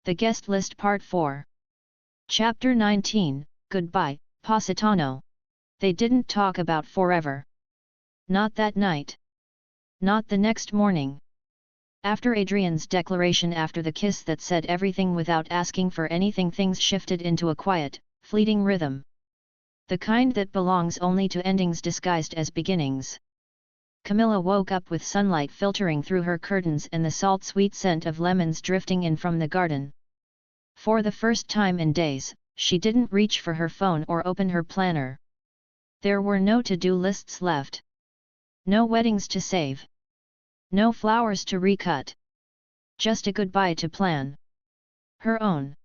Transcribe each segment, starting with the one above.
The Guest List Part 4. Chapter 19, Goodbye, Positano. They didn't talk about forever. Not that night. Not the next morning. After Adrian's declaration, after the kiss that said everything without asking for anything, things shifted into a quiet, fleeting rhythm. The kind that belongs only to endings disguised as beginnings. Camilla woke up with sunlight filtering through her curtains and the salt-sweet scent of lemons drifting in from the garden. For the first time in days, she didn't reach for her phone or open her planner. There were no to-do lists left. No weddings to save. No flowers to recut. Just a goodbye to plan. Her own.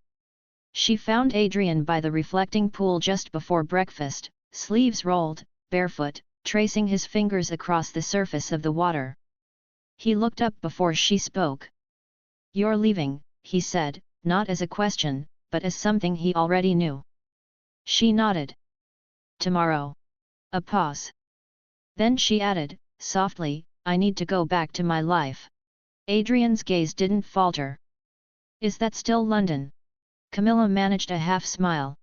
She found Adrian by the reflecting pool just before breakfast, sleeves rolled, barefoot, tracing his fingers across the surface of the water. He looked up before she spoke. "You're leaving," he said, not as a question, but as something he already knew. She nodded. "Tomorrow." A pause. Then she added, softly, "I need to go back to my life." Adrian's gaze didn't falter. "Is that still London?" Camilla managed a half smile.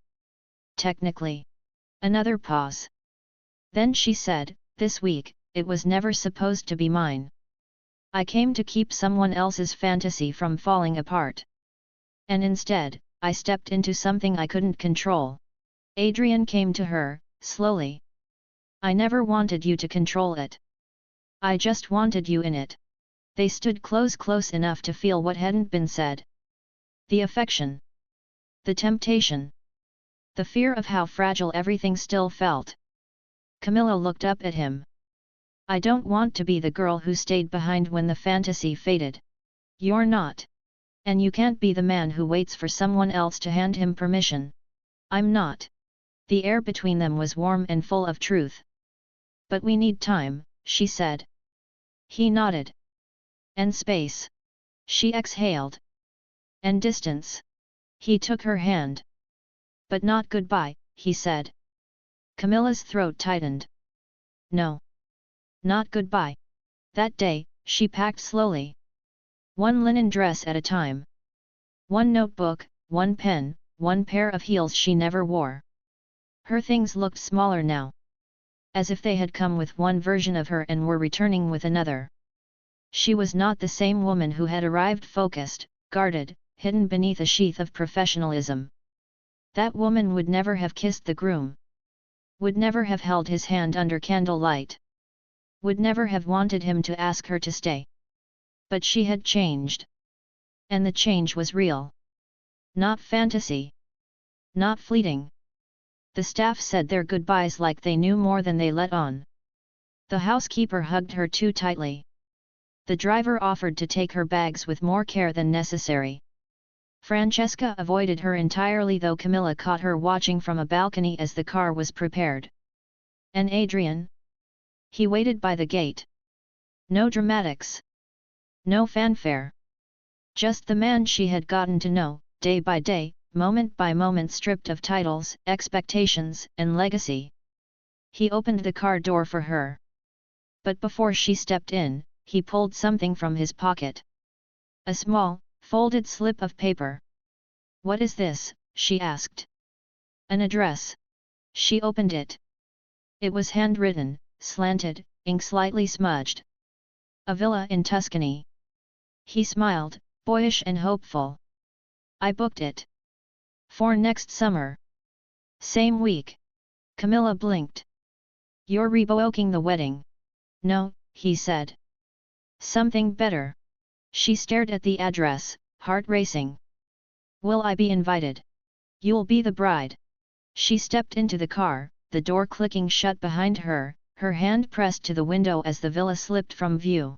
"Technically." Another pause. Then she said, "This week, it was never supposed to be mine. I came to keep someone else's fantasy from falling apart. And instead, I stepped into something I couldn't control." Adrian came to her, slowly. "I never wanted you to control it. I just wanted you in it." They stood close enough to feel what hadn't been said. The affection. The temptation. The fear of how fragile everything still felt. Camilla looked up at him. "I don't want to be the girl who stayed behind when the fantasy faded. You're not. And you can't be the man who waits for someone else to hand him permission. I'm not." The air between them was warm and full of truth. "But we need time," she said. He nodded. "And space." She exhaled. "And distance." He took her hand. "But not goodbye," he said. Camilla's throat tightened. "No. Not goodbye." That day, she packed slowly. One linen dress at a time. One notebook, one pen, one pair of heels she never wore. Her things looked smaller now. As if they had come with one version of her and were returning with another. She was not the same woman who had arrived focused, guarded, hidden beneath a sheath of professionalism. That woman would never have kissed the groom. Would never have held his hand under candlelight. Would never have wanted him to ask her to stay. But she had changed. And the change was real. Not fantasy. Not fleeting. The staff said their goodbyes like they knew more than they let on. The housekeeper hugged her too tightly. The driver offered to take her bags with more care than necessary. Francesca avoided her entirely, though Camilla caught her watching from a balcony as the car was prepared. And Adrian? He waited by the gate. No dramatics. No fanfare. Just the man she had gotten to know, day by day, moment by moment, stripped of titles, expectations, and legacy. He opened the car door for her. But before she stepped in, he pulled something from his pocket. A small, folded slip of paper. "What is this?" she asked. "An address." She opened it. It was handwritten, slanted, ink slightly smudged. "A villa in Tuscany." He smiled, boyish and hopeful. "I booked it. For next summer." "Same week." Camilla blinked. "You're revoking the wedding." "No," he said. "Something better." She stared at the address, heart racing. "Will I be invited?" "You'll be the bride." She stepped into the car, the door clicking shut behind her, her hand pressed to the window as the villa slipped from view.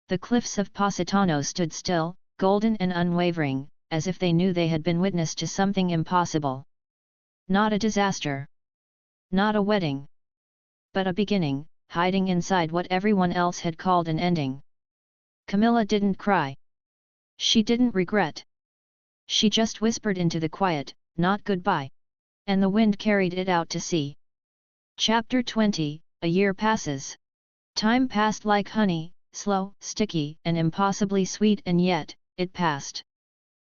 The cliffs of Positano stood still, golden and unwavering, as if they knew they had been witness to something impossible. Not a disaster. Not a wedding. But a beginning, hiding inside what everyone else had called an ending. Camilla didn't cry. She didn't regret. She just whispered into the quiet, "Not goodbye." And the wind carried it out to sea. Chapter 20, A year passes. Time passed like honey, slow, sticky, and impossibly sweet, and yet, it passed.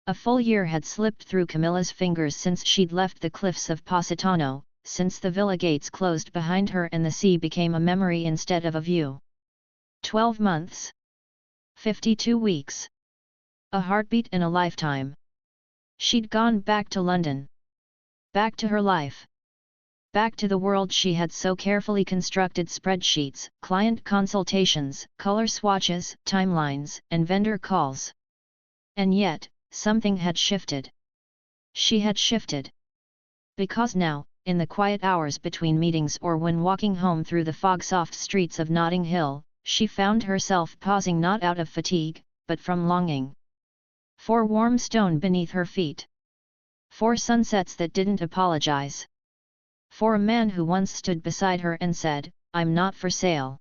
A full year had slipped through Camilla's fingers since she'd left the cliffs of Positano, since the villa gates closed behind her and the sea became a memory instead of a view. 12 months. 52 weeks. A heartbeat and a lifetime. She'd gone back to London. Back to her life. Back to the world she had so carefully constructed: spreadsheets, client consultations, color swatches, timelines, and vendor calls. And yet, something had shifted. She had shifted. Because now, in the quiet hours between meetings or when walking home through the fog-soft streets of Notting Hill, she found herself pausing not out of fatigue, but from longing. For warm stone beneath her feet. For sunsets that didn't apologize. For a man who once stood beside her and said, "I'm not for sale."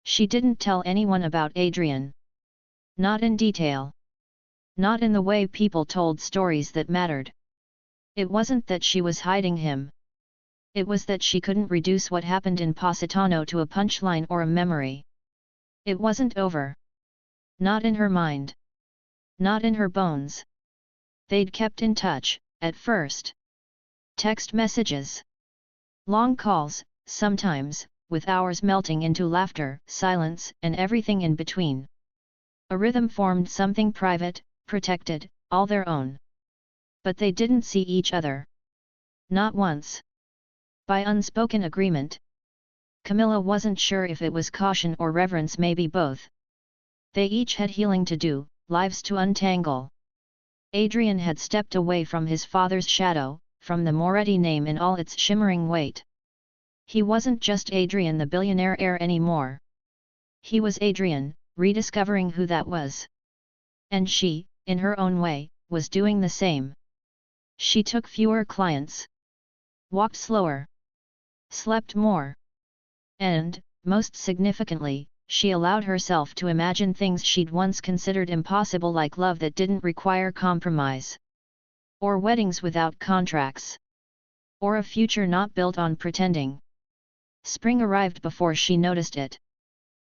She didn't tell anyone about Adrian. Not in detail. Not in the way people told stories that mattered. It wasn't that she was hiding him. It was that she couldn't reduce what happened in Positano to a punchline or a memory. It wasn't over. Not in her mind. Not in her bones. They'd kept in touch, at first. Text messages. Long calls, sometimes, with hours melting into laughter, silence, and everything in between. A rhythm formed, something private, protected, all their own. But they didn't see each other. Not once. By unspoken agreement. Camilla wasn't sure if it was caution or reverence, maybe both. They each had healing to do, lives to untangle. Adrian had stepped away from his father's shadow, from the Moretti name in all its shimmering weight. He wasn't just Adrian the billionaire heir anymore. He was Adrian, rediscovering who that was. And she, in her own way, was doing the same. She took fewer clients. Walked slower. Slept more. And, most significantly, she allowed herself to imagine things she'd once considered impossible, like love that didn't require compromise. Or weddings without contracts. Or a future not built on pretending. Spring arrived before she noticed it.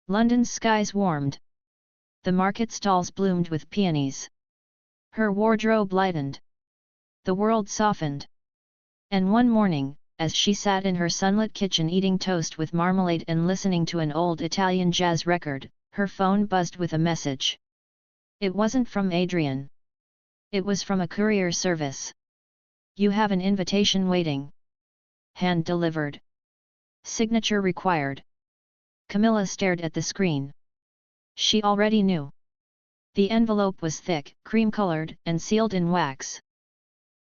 London's skies warmed. The market stalls bloomed with peonies. Her wardrobe lightened. The world softened. And one morning, as she sat in her sunlit kitchen eating toast with marmalade and listening to an old Italian jazz record, her phone buzzed with a message. It wasn't from Adrian. It was from a courier service. "You have an invitation waiting. Hand delivered. Signature required." Camilla stared at the screen. She already knew. The envelope was thick, cream-colored, and sealed in wax.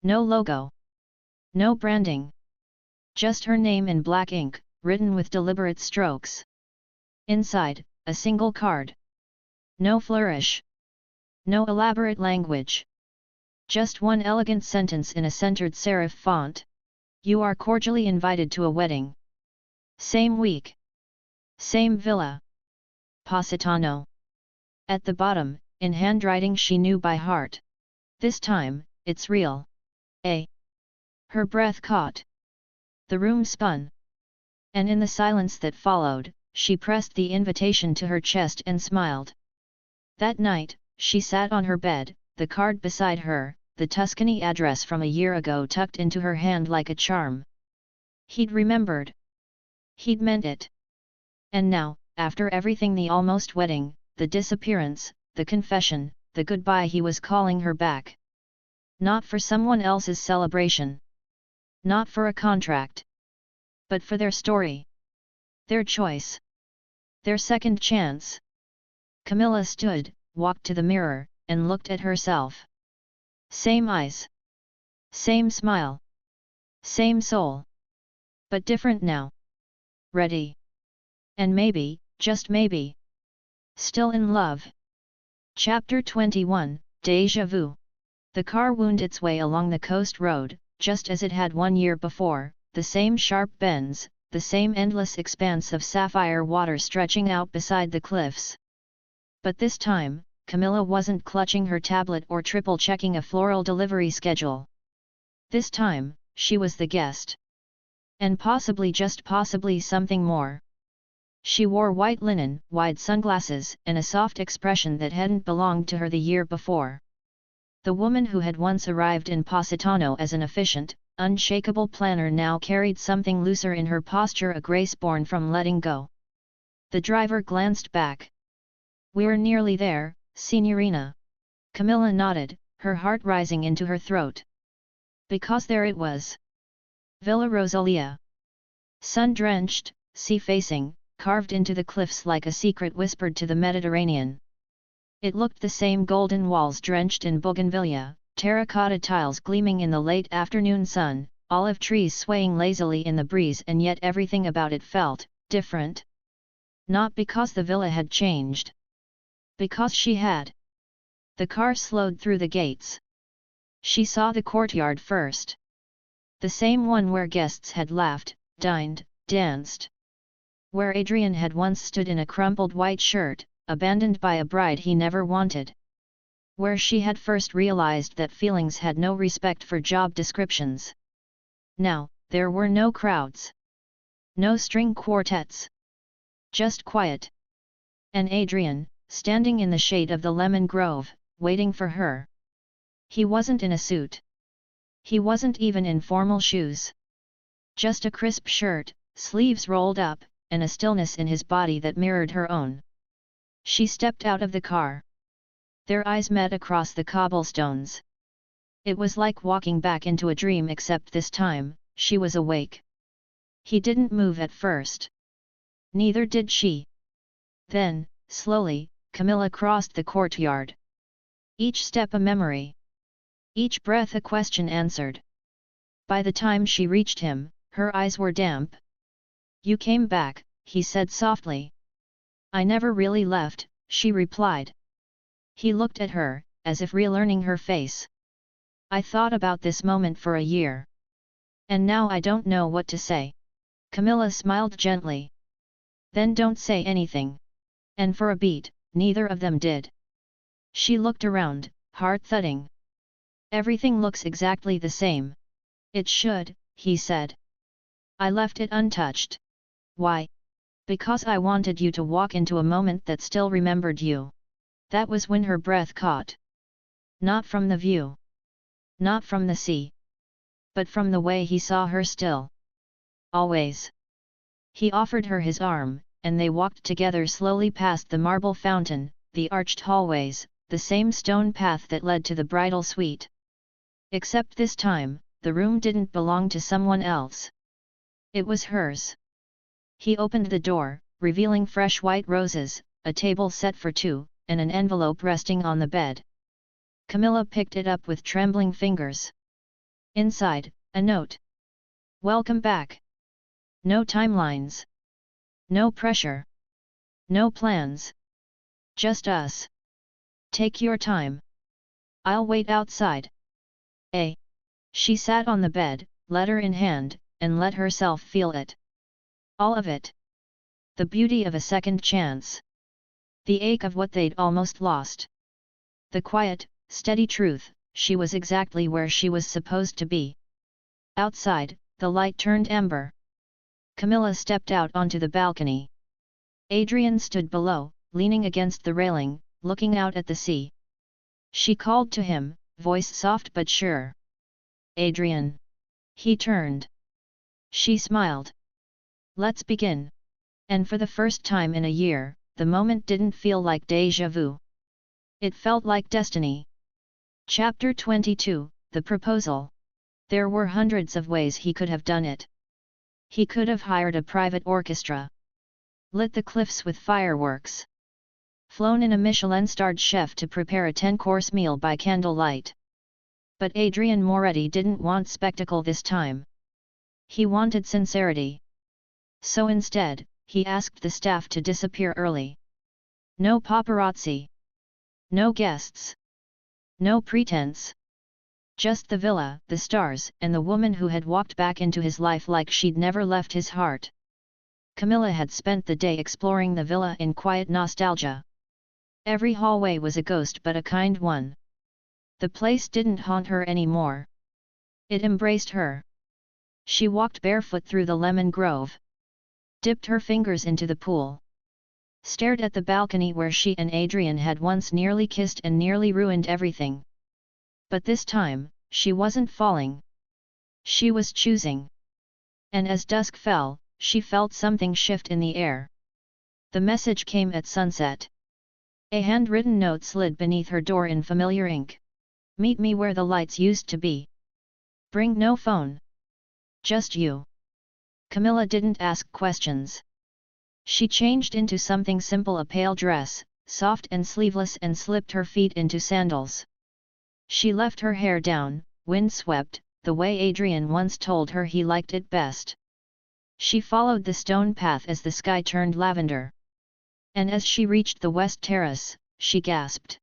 No logo. No branding. Just her name in black ink, written with deliberate strokes. Inside, a single card. No flourish. No elaborate language. Just one elegant sentence in a centered serif font. "You are cordially invited to a wedding. Same week. Same villa. Positano." At the bottom, in handwriting she knew by heart. "This time, it's real. Eh?" Her breath caught. The room spun. And in the silence that followed, she pressed the invitation to her chest and smiled. That night, she sat on her bed, the card beside her, the Tuscany address from a year ago tucked into her hand like a charm. He'd remembered. He'd meant it. And now, after everything, the almost wedding, the disappearance, the confession, the goodbye, he was calling her back. Not for someone else's celebration. Not for a contract. But for their story. Their choice. Their second chance. Camilla stood, walked to the mirror, and looked at herself. Same eyes. Same smile. Same soul. But different now. Ready. And maybe, just maybe, still in love. Chapter 21, Déjà Vu. The car wound its way along the coast road, just as it had 1 year before, the same sharp bends, the same endless expanse of sapphire water stretching out beside the cliffs. But this time, Camilla wasn't clutching her tablet or triple-checking a floral delivery schedule. This time, she was the guest. And possibly, just possibly, something more. She wore white linen, wide sunglasses, and a soft expression that hadn't belonged to her the year before. The woman who had once arrived in Positano as an efficient, unshakable planner now carried something looser in her posture, a grace born from letting go. The driver glanced back. "We're nearly there, Signorina." Camilla nodded, her heart rising into her throat. Because there it was. Villa Rosalia. Sun-drenched, sea-facing, carved into the cliffs like a secret whispered to the Mediterranean. It looked the same, golden walls drenched in bougainvillea, terracotta tiles gleaming in the late afternoon sun, olive trees swaying lazily in the breeze, and yet everything about it felt different. Not because the villa had changed. Because she had. The car slowed through the gates. She saw the courtyard first. The same one where guests had laughed, dined, danced. Where Adrian had once stood in a crumpled white shirt, abandoned by a bride he never wanted. Where she had first realized that feelings had no respect for job descriptions. Now, there were no crowds. No string quartets. Just quiet. And Adrian, standing in the shade of the lemon grove, waiting for her. He wasn't in a suit. He wasn't even in formal shoes. Just a crisp shirt, sleeves rolled up, and a stillness in his body that mirrored her own. She stepped out of the car. Their eyes met across the cobblestones. It was like walking back into a dream, except this time, she was awake. He didn't move at first. Neither did she. Then, slowly, Camilla crossed the courtyard. Each step a memory. Each breath a question answered. By the time she reached him, her eyes were damp. "You came back," he said softly. "I never really left," she replied. He looked at her, as if relearning her face. "I thought about this moment for a year. And now I don't know what to say." Camilla smiled gently. "Then don't say anything." And for a beat, neither of them did. She looked around, heart thudding. "Everything looks exactly the same." "It should," he said. "I left it untouched." "Why?" "Because I wanted you to walk into a moment that still remembered you." That was when her breath caught. Not from the view. Not from the sea. But from the way he saw her still. Always. He offered her his arm, and they walked together slowly past the marble fountain, the arched hallways, the same stone path that led to the bridal suite. Except this time, the room didn't belong to someone else. It was hers. He opened the door, revealing fresh white roses, a table set for two, and an envelope resting on the bed. Camilla picked it up with trembling fingers. Inside, a note. "Welcome back. No timelines. No pressure. No plans. Just us. Take your time. I'll wait outside." She sat on the bed, letter in hand, and let herself feel it. All of it. The beauty of a second chance. The ache of what they'd almost lost. The quiet, steady truth, she was exactly where she was supposed to be. Outside, the light turned amber. Camilla stepped out onto the balcony. Adrian stood below, leaning against the railing, looking out at the sea. She called to him, voice soft but sure. "Adrian." He turned. She smiled. "Let's begin." And for the first time in a year, the moment didn't feel like déjà vu. It felt like destiny. Chapter 22, The Proposal. There were hundreds of ways he could have done it. He could have hired a private orchestra. Lit the cliffs with fireworks. Flown in a Michelin-starred chef to prepare a 10-course meal by candlelight. But Adrian Moretti didn't want spectacle this time. He wanted sincerity. So instead, he asked the staff to disappear early. No paparazzi. No guests. No pretense. Just the villa, the stars, and the woman who had walked back into his life like she'd never left his heart. Camilla had spent the day exploring the villa in quiet nostalgia. Every hallway was a ghost, but a kind one. The place didn't haunt her anymore. It embraced her. She walked barefoot through the lemon grove. Dipped her fingers into the pool. Stared at the balcony where she and Adrian had once nearly kissed and nearly ruined everything. But this time, she wasn't falling. She was choosing. And as dusk fell, she felt something shift in the air. The message came at sunset. A handwritten note slid beneath her door in familiar ink. Meet me where the lights used to be. Bring no phone. Just you. Camilla didn't ask questions. She changed into something simple, a pale dress, soft and sleeveless, and slipped her feet into sandals. She left her hair down, windswept, the way Adrian once told her he liked it best. She followed the stone path as the sky turned lavender. And as she reached the west terrace, she gasped.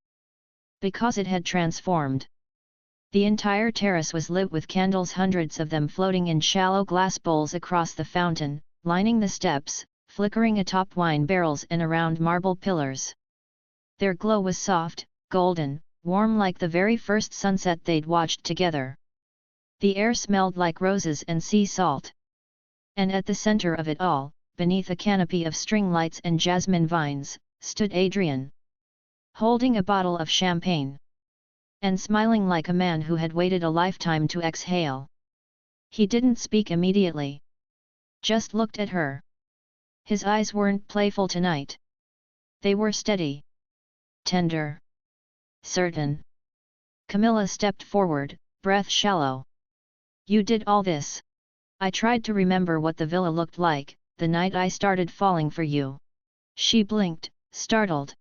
Because it had transformed. The entire terrace was lit with candles, hundreds of them floating in shallow glass bowls across the fountain, lining the steps, flickering atop wine barrels and around marble pillars. Their glow was soft, golden, warm, like the very first sunset they'd watched together. The air smelled like roses and sea salt. And at the center of it all, beneath a canopy of string lights and jasmine vines, stood Adrian. Holding a bottle of champagne. And smiling like a man who had waited a lifetime to exhale. He didn't speak immediately. Just looked at her. His eyes weren't playful tonight. They were steady. Tender. Certain. Camilla stepped forward, breath shallow. You did all this. I tried to remember what the villa looked like, the night I started falling for you. She blinked, startled.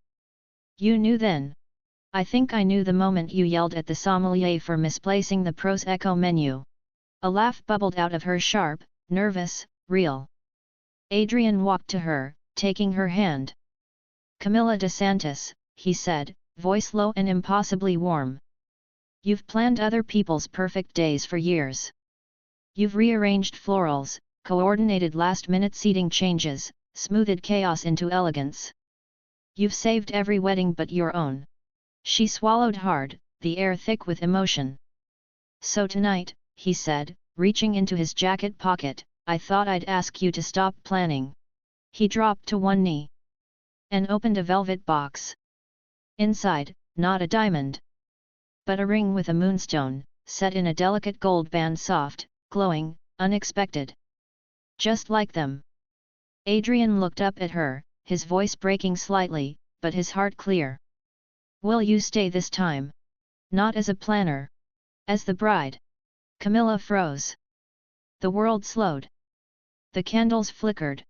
You knew then? I think I knew the moment you yelled at the sommelier for misplacing the Prosecco menu. A laugh bubbled out of her, sharp, nervous, real. Adrian walked to her, taking her hand. Camilla de Santis, he said, voice low and impossibly warm. You've planned other people's perfect days for years. You've rearranged florals, coordinated last-minute seating changes, smoothed chaos into elegance. You've saved every wedding but your own. She swallowed hard, the air thick with emotion. So tonight, he said, reaching into his jacket pocket, I thought I'd ask you to stop planning. He dropped to one knee. And opened a velvet box. Inside, not a diamond. But a ring with a moonstone, set in a delicate gold band, soft, glowing, unexpected. Just like them. Adrian looked up at her, his voice breaking slightly, but his heart clear. Will you stay this time? Not as a planner. As the bride. Camilla froze. The world slowed. The candles flickered.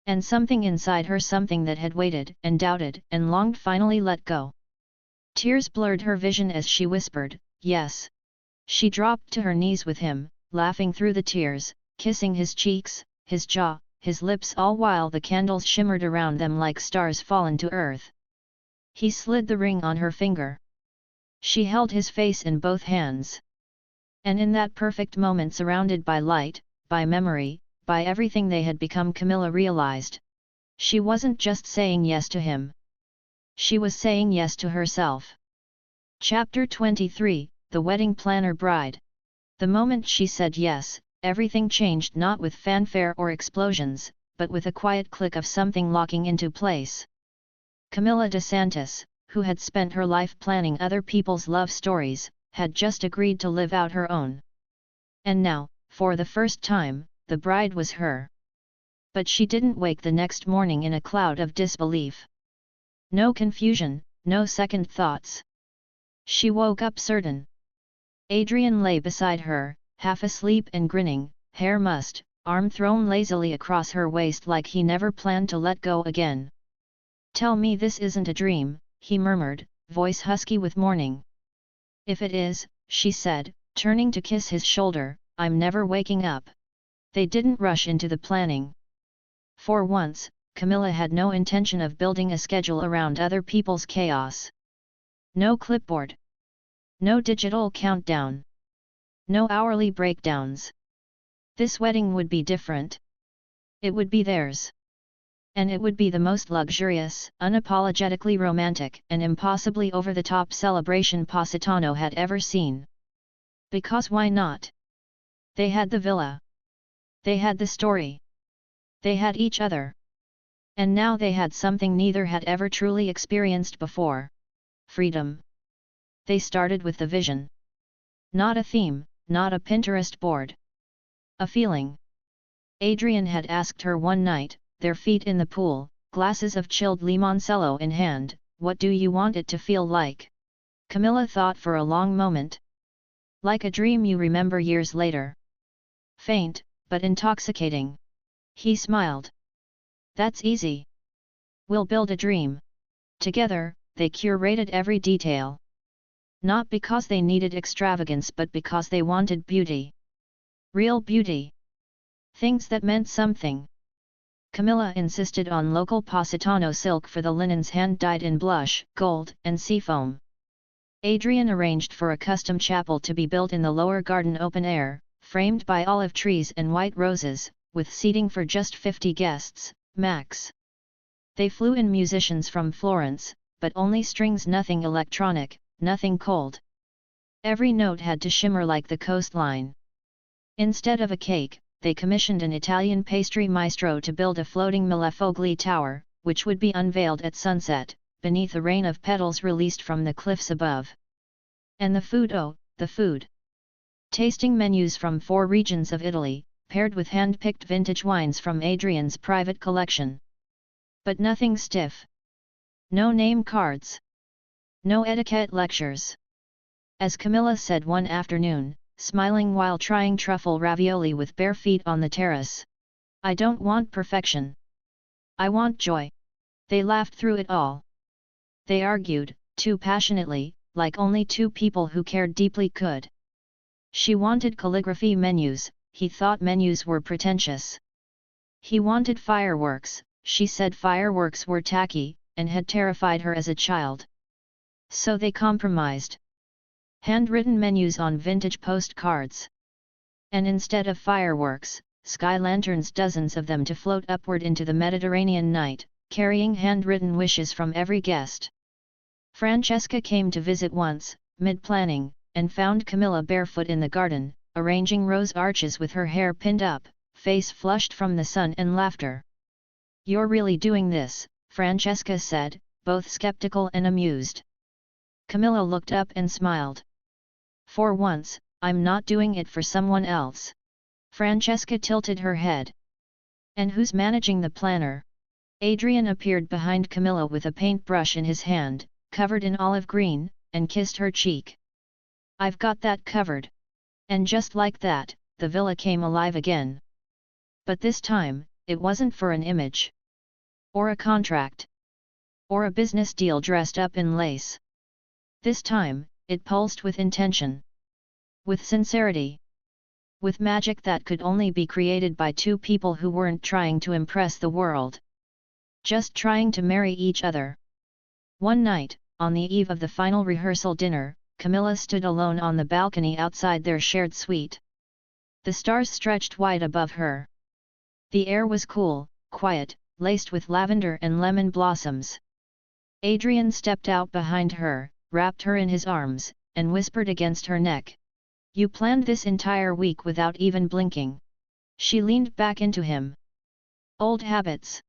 And something inside her, something that had waited and doubted and longed, finally let go. Tears blurred her vision as she whispered, yes. She dropped to her knees with him, laughing through the tears, kissing his cheeks, his jaw, his lips, all while the candles shimmered around them like stars fallen to earth. He slid the ring on her finger. She held his face in both hands. And in that perfect moment, surrounded by light, by memory, by everything they had become, Camilla realized. She wasn't just saying yes to him. She was saying yes to herself. Chapter 23, The Wedding Planner Bride. The moment she said yes, everything changed, not with fanfare or explosions, but with a quiet click of something locking into place. Camilla de Santis, who had spent her life planning other people's love stories, had just agreed to live out her own. And now, for the first time, the bride was her. But she didn't wake the next morning in a cloud of disbelief. No confusion, no second thoughts. She woke up certain. Adrian lay beside her, half asleep and grinning, hair mussed, arm thrown lazily across her waist like he never planned to let go again. Tell me this isn't a dream, he murmured, voice husky with mourning. If it is, she said, turning to kiss his shoulder, I'm never waking up. They didn't rush into the planning. For once, Camilla had no intention of building a schedule around other people's chaos. No clipboard. No digital countdown. No hourly breakdowns. This wedding would be different. It would be theirs. And it would be the most luxurious, unapologetically romantic, and impossibly over-the-top celebration Positano had ever seen. Because why not? They had the villa. They had the story. They had each other. And now they had something neither had ever truly experienced before. Freedom. They started with the vision. Not a theme, not a Pinterest board. A feeling. Adrian had asked her one night, their feet in the pool, glasses of chilled limoncello in hand, "What do you want it to feel like?" Camilla thought for a long moment. "Like a dream you remember years later. Faint, but intoxicating." He smiled. "That's easy. We'll build a dream." Together, they curated every detail. Not because they needed extravagance but because they wanted beauty. Real beauty. Things that meant something. Camilla insisted on local Positano silk for the linens hand-dyed in blush, gold, and seafoam. Adrian arranged for a custom chapel to be built in the lower garden open air, framed by olive trees and white roses, with seating for just 50 guests, max. They flew in musicians from Florence, but only strings, nothing electronic, nothing cold. Every note had to shimmer like the coastline. Instead of a cake, they commissioned an Italian pastry maestro to build a floating millefoglio tower, which would be unveiled at sunset, beneath a rain of petals released from the cliffs above. And the food, oh, the food! Tasting menus from 4 regions of Italy, paired with hand-picked vintage wines from Adrian's private collection. But nothing stiff. No name cards. No etiquette lectures. As Camilla said one afternoon, smiling while trying truffle ravioli with bare feet on the terrace, "I don't want perfection. I want joy." They laughed through it all. They argued, too passionately, like only two people who cared deeply could. She wanted calligraphy menus, he thought menus were pretentious. He wanted fireworks, she said fireworks were tacky, and had terrified her as a child. So they compromised. Handwritten menus on vintage postcards. And instead of fireworks, sky lanterns, dozens of them to float upward into the Mediterranean night, carrying handwritten wishes from every guest. Francesca came to visit once, mid-planning, and found Camilla barefoot in the garden, arranging rose arches with her hair pinned up, face flushed from the sun and laughter. "You're really doing this," Francesca said, both skeptical and amused. Camilla looked up and smiled. "For once, I'm not doing it for someone else." Francesca tilted her head. "And who's managing the planner?" Adrian appeared behind Camilla with a paintbrush in his hand, covered in olive green, and kissed her cheek. "I've got that covered." And just like that, the villa came alive again. But this time, it wasn't for an image. Or a contract. Or a business deal dressed up in lace. This time, it pulsed with intention. With sincerity. With magic that could only be created by two people who weren't trying to impress the world. Just trying to marry each other. One night, on the eve of the final rehearsal dinner, Camilla stood alone on the balcony outside their shared suite. The stars stretched wide above her. The air was cool, quiet, laced with lavender and lemon blossoms. Adrian stepped out behind her, wrapped her in his arms, and whispered against her neck. "You planned this entire week without even blinking." She leaned back into him. "Old habits."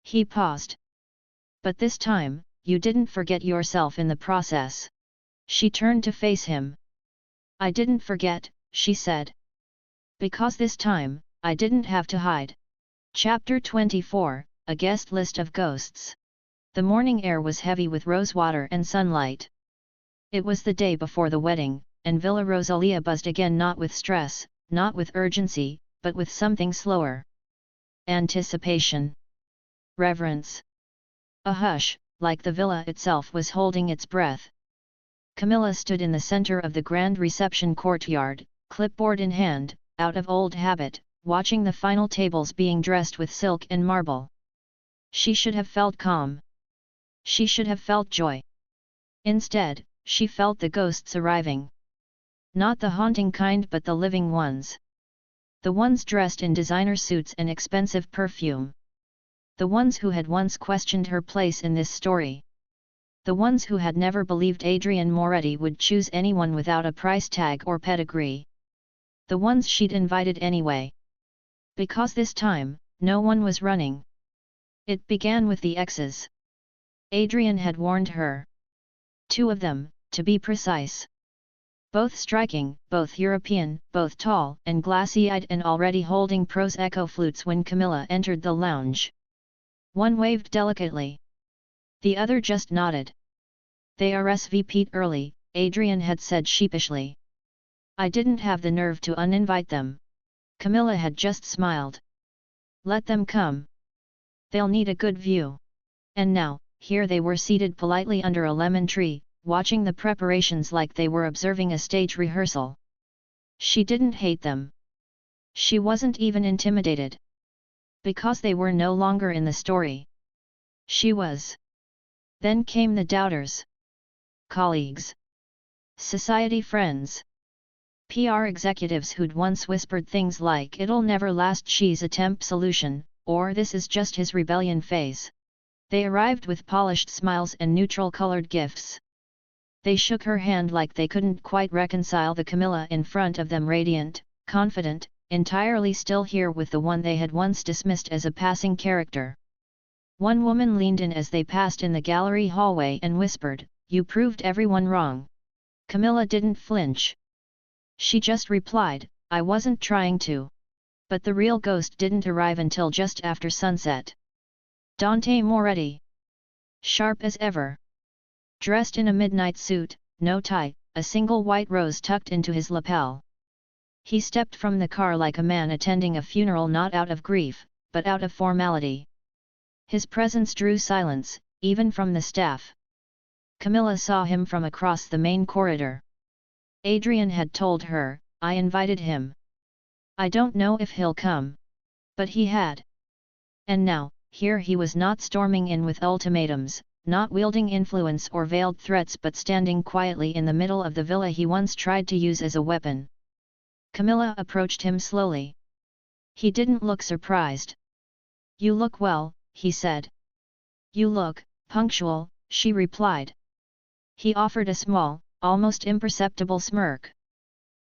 He paused. "But this time, you didn't forget yourself in the process." She turned to face him. "I didn't forget," she said. "Because this time, I didn't have to hide." Chapter 24, A Guest List of Ghosts. The morning air was heavy with rosewater and sunlight. It was the day before the wedding, and Villa Rosalia buzzed again, not with stress, not with urgency, but with something slower. Anticipation. Reverence. A hush, like the villa itself was holding its breath. Camilla stood in the center of the grand reception courtyard, clipboard in hand, out of old habit, watching the final tables being dressed with silk and marble. She should have felt calm. She should have felt joy. Instead, she felt the ghosts arriving. Not the haunting kind but the living ones. The ones dressed in designer suits and expensive perfume. The ones who had once questioned her place in this story. The ones who had never believed Adrian Moretti would choose anyone without a price tag or pedigree. The ones she'd invited anyway. Because this time, no one was running. It began with the exes. Adrian had warned her. 2 of them, to be precise. Both striking, both European, both tall and glassy-eyed and already holding Prosecco flutes when Camilla entered the lounge. One waved delicately. The other just nodded. They RSVP'd early, Adrian had said sheepishly. I didn't have the nerve to uninvite them. Camilla had just smiled. Let them come. They'll need a good view. And now, here they were seated politely under a lemon tree, watching the preparations like they were observing a stage rehearsal. She didn't hate them. She wasn't even intimidated. Because they were no longer in the story. She was. Then came the doubters. Colleagues. Society friends. PR executives who'd once whispered things like it'll never last, she's a temp solution, or this is just his rebellion phase. They arrived with polished smiles and neutral-colored gifts. They shook her hand like they couldn't quite reconcile the Camilla in front of them, radiant, confident, entirely still here with the one they had once dismissed as a passing character. One woman leaned in as they passed in the gallery hallway and whispered, "You proved everyone wrong." Camilla didn't flinch. She just replied, "I wasn't trying to." But the real ghost didn't arrive until just after sunset. Dante Moretti. Sharp as ever. Dressed in a midnight suit, no tie, a single white rose tucked into his lapel. He stepped from the car like a man attending a funeral, not out of grief, but out of formality. His presence drew silence, even from the staff. Camilla saw him from across the main corridor. Adrian had told her, "I invited him. I don't know if he'll come." But he had. And now, here he was, not storming in with ultimatums, not wielding influence or veiled threats, but standing quietly in the middle of the villa he once tried to use as a weapon. Camilla approached him slowly. He didn't look surprised. "You look well," he said. "You look punctual," she replied. He offered a small, almost imperceptible smirk.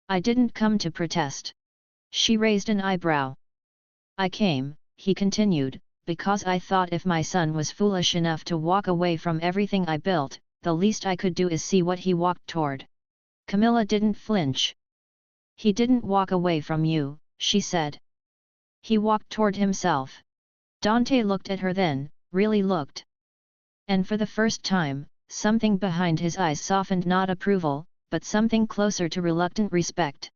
"I didn't come to protest." She raised an eyebrow. "I came," he continued, "because I thought if my son was foolish enough to walk away from everything I built, the least I could do is see what he walked toward." Camilla didn't flinch. "He didn't walk away from you," she said. "He walked toward himself." Dante looked at her, then, really looked. And for the first time, something behind his eyes softened, not approval, but something closer to reluctant respect.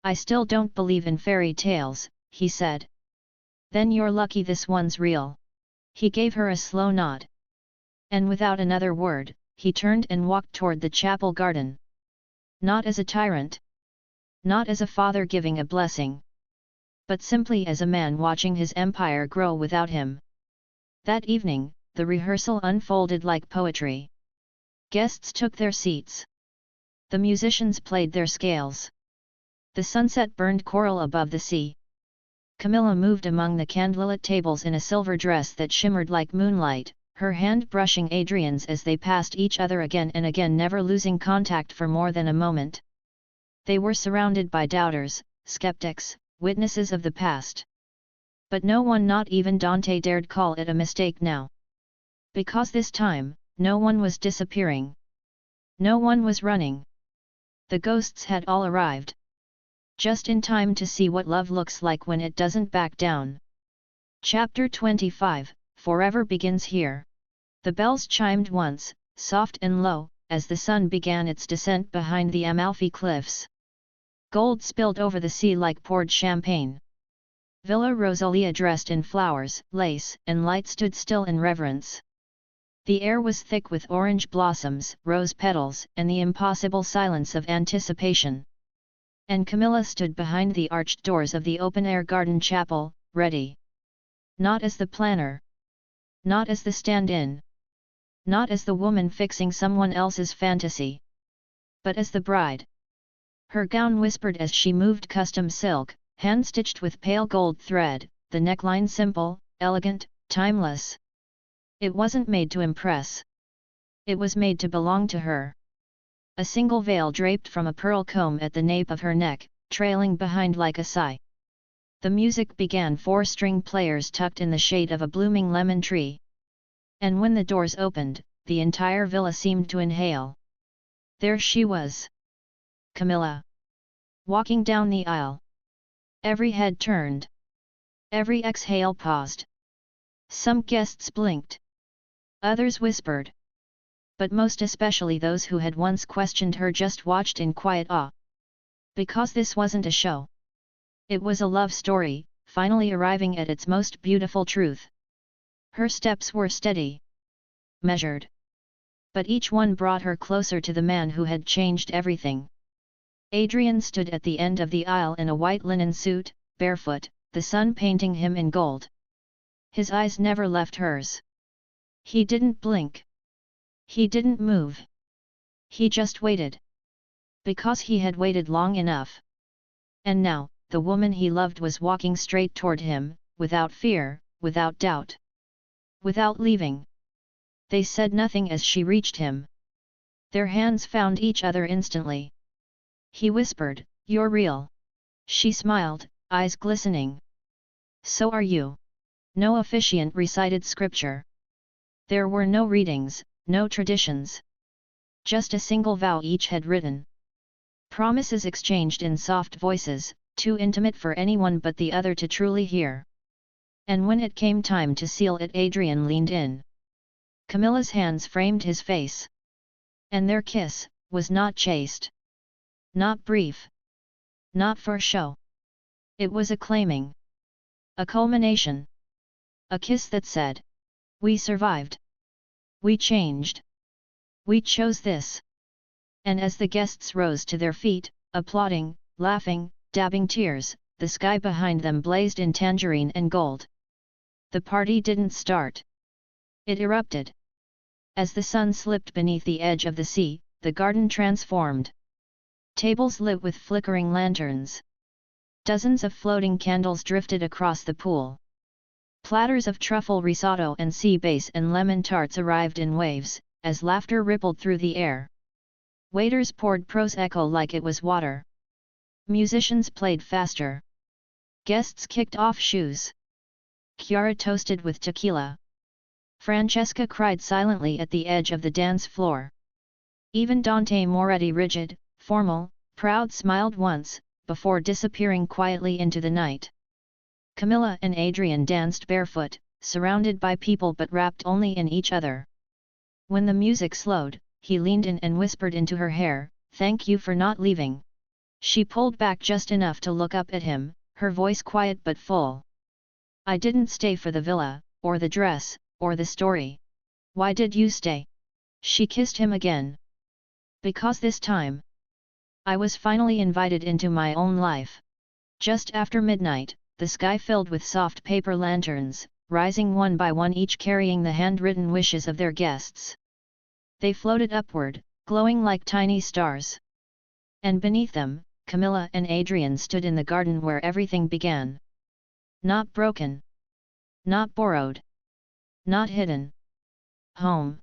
"I still don't believe in fairy tales," he said. "Then you're lucky this one's real." He gave her a slow nod. And without another word, he turned and walked toward the chapel garden. Not as a tyrant. Not as a father giving a blessing. But simply as a man watching his empire grow without him. That evening, the rehearsal unfolded like poetry. Guests took their seats. The musicians played their scales. The sunset burned coral above the sea. Camilla moved among the candlelit tables in a silver dress that shimmered like moonlight, her hand brushing Adrian's as they passed each other again and again, never losing contact for more than a moment. They were surrounded by doubters, skeptics, witnesses of the past. But no one, not even Dante, dared call it a mistake now. Because this time, no one was disappearing. No one was running. The ghosts had all arrived. Just in time to see what love looks like when it doesn't back down. Chapter 25, Forever begins here. The bells chimed once, soft and low, as the sun began its descent behind the Amalfi cliffs. Gold spilled over the sea like poured champagne. Villa Rosalia, dressed in flowers, lace, and light, stood still in reverence. The air was thick with orange blossoms, rose petals, and the impossible silence of anticipation. And Camilla stood behind the arched doors of the open-air garden chapel, ready. Not as the planner. Not as the stand-in. Not as the woman fixing someone else's fantasy. But as the bride. Her gown whispered as she moved, custom silk, hand-stitched with pale gold thread, the neckline simple, elegant, timeless. It wasn't made to impress. It was made to belong to her. A single veil draped from a pearl comb at the nape of her neck, trailing behind like a sigh. The music began, 4-string players tucked in the shade of a blooming lemon tree. And when the doors opened, the entire villa seemed to inhale. There she was. Camilla. Walking down the aisle. Every head turned. Every exhale paused. Some guests blinked. Others whispered. But most especially those who had once questioned her just watched in quiet awe. Because this wasn't a show. It was a love story, finally arriving at its most beautiful truth. Her steps were steady. Measured. But each one brought her closer to the man who had changed everything. Adrian stood at the end of the aisle in a white linen suit, barefoot, the sun painting him in gold. His eyes never left hers. He didn't blink. He didn't move. He just waited. Because he had waited long enough. And now, the woman he loved was walking straight toward him, without fear, without doubt. Without leaving. They said nothing as she reached him. Their hands found each other instantly. He whispered, "You're real." She smiled, eyes glistening. "So are you." No officiant recited scripture. There were no readings, no traditions. Just a single vow each had written. Promises exchanged in soft voices, too intimate for anyone but the other to truly hear. And when it came time to seal it, Adrian leaned in. Camilla's hands framed his face. And their kiss was not chaste. Not brief. Not for show. It was a claiming. A culmination. A kiss that said, "We survived. We changed. We chose this." And as the guests rose to their feet, applauding, laughing, dabbing tears, the sky behind them blazed in tangerine and gold. The party didn't start. It erupted. As the sun slipped beneath the edge of the sea, the garden transformed. Tables lit with flickering lanterns. Dozens of floating candles drifted across the pool. Platters of truffle risotto and sea bass and lemon tarts arrived in waves, as laughter rippled through the air. Waiters poured prosecco like it was water. Musicians played faster. Guests kicked off shoes. Chiara toasted with tequila. Francesca cried silently at the edge of the dance floor. Even Dante Moretti, rigid, formal, proud, smiled once, before disappearing quietly into the night. Camilla and Adrian danced barefoot, surrounded by people but wrapped only in each other. When the music slowed, he leaned in and whispered into her hair, "Thank you for not leaving." She pulled back just enough to look up at him, her voice quiet but full. "I didn't stay for the villa, or the dress, or the story. Why did you stay?" She kissed him again. "Because this time, I was finally invited into my own life." Just after midnight, the sky filled with soft paper lanterns, rising one by one, each carrying the handwritten wishes of their guests. They floated upward, glowing like tiny stars. And beneath them, Camilla and Adrian stood in the garden where everything began. Not broken. Not borrowed. Not hidden. Home.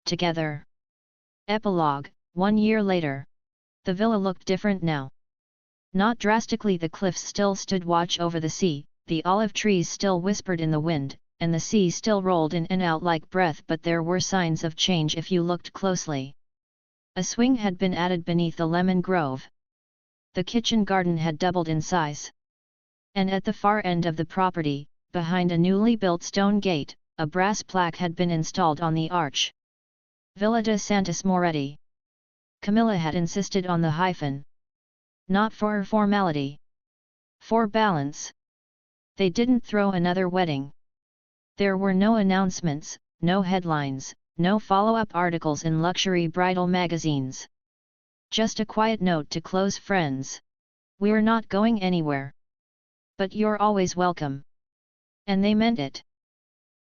Together. Epilogue. 1 year later. The villa looked different now. Not drastically. The cliffs still stood watch over the sea, the olive trees still whispered in the wind, and the sea still rolled in and out like breath, but there were signs of change if you looked closely. A swing had been added beneath the lemon grove. The kitchen garden had doubled in size. And at the far end of the property, behind a newly built stone gate, a brass plaque had been installed on the arch. Villa de Santos Moretti. Camilla had insisted on the hyphen. Not for formality. For balance. They didn't throw another wedding. There were no announcements, no headlines, no follow-up articles in luxury bridal magazines. Just a quiet note to close friends. "We're not going anywhere. But you're always welcome." And they meant it.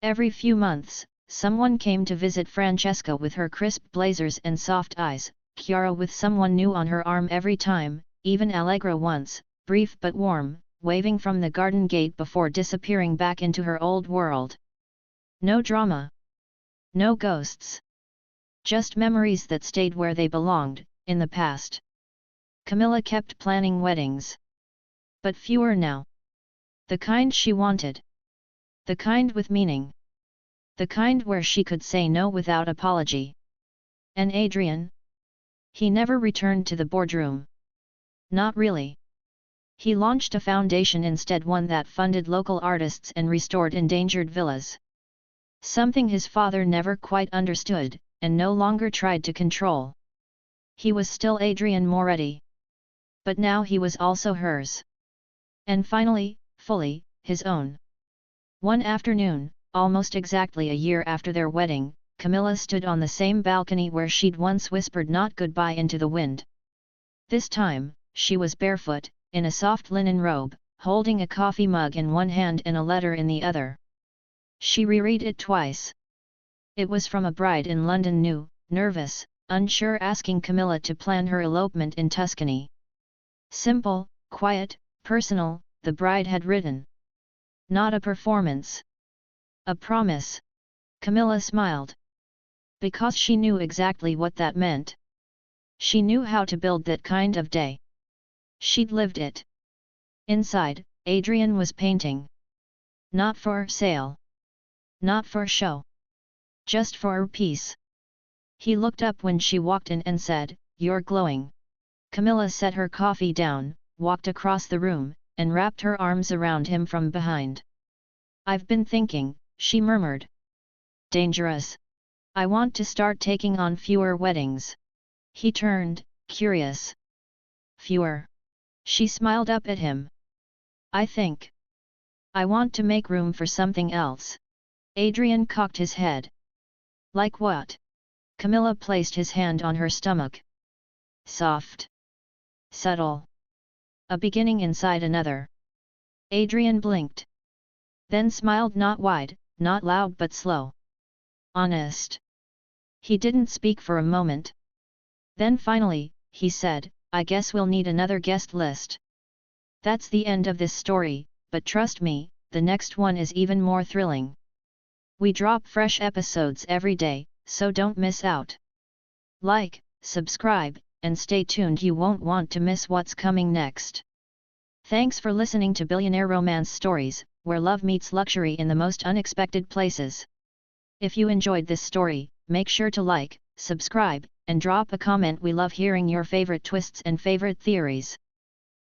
Every few months, someone came to visit Francesca with her crisp blazers and soft eyes, Chiara with someone new on her arm every time, even Allegra once, brief but warm, waving from the garden gate before disappearing back into her old world. No drama. No ghosts. Just memories that stayed where they belonged, in the past. Camilla kept planning weddings. But fewer now. The kind she wanted. The kind with meaning. The kind where she could say no without apology. And Adrian? He never returned to the boardroom. Not really. He launched a foundation instead, one that funded local artists and restored endangered villas. Something his father never quite understood, and no longer tried to control. He was still Adrian Moretti. But now he was also hers. And finally, fully, his own. One afternoon, almost exactly a year after their wedding, Camilla stood on the same balcony where she'd once whispered not goodbye into the wind. This time, she was barefoot, in a soft linen robe, holding a coffee mug in one hand and a letter in the other. She reread it twice. It was from a bride in London, new, nervous, unsure, asking Camilla to plan her elopement in Tuscany. Simple, quiet, personal, the bride had written. Not a performance. A promise. Camilla smiled. Because she knew exactly what that meant. She knew how to build that kind of day. She'd lived it. Inside, Adrian was painting. Not for sale. Not for show. Just for peace. He looked up when she walked in and said, "You're glowing." Camilla set her coffee down, walked across the room, and wrapped her arms around him from behind. "I've been thinking," she murmured. "Dangerous. I want to start taking on fewer weddings." He turned, curious. "Fewer?" She smiled up at him. "I think. I want to make room for something else." Adrian cocked his head. "Like what?" Camilla placed his hand on her stomach. "Soft. Subtle. A beginning inside another." Adrian blinked. Then smiled, not wide, not loud, but slow. "Honest." He didn't speak for a moment. Then finally, he said, "I guess we'll need another guest list." "That's the end of this story, but trust me, the next one is even more thrilling. We drop fresh episodes every day, so don't miss out. Like, subscribe, and stay tuned, you won't want to miss what's coming next." Thanks for listening to Billionaire Romance Stories, where love meets luxury in the most unexpected places. If you enjoyed this story, make sure to like, subscribe, and drop a comment. We love hearing your favorite twists and favorite theories.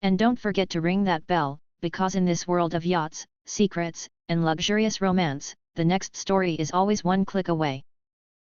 And don't forget to ring that bell, because in this world of yachts, secrets, and luxurious romance, the next story is always one click away.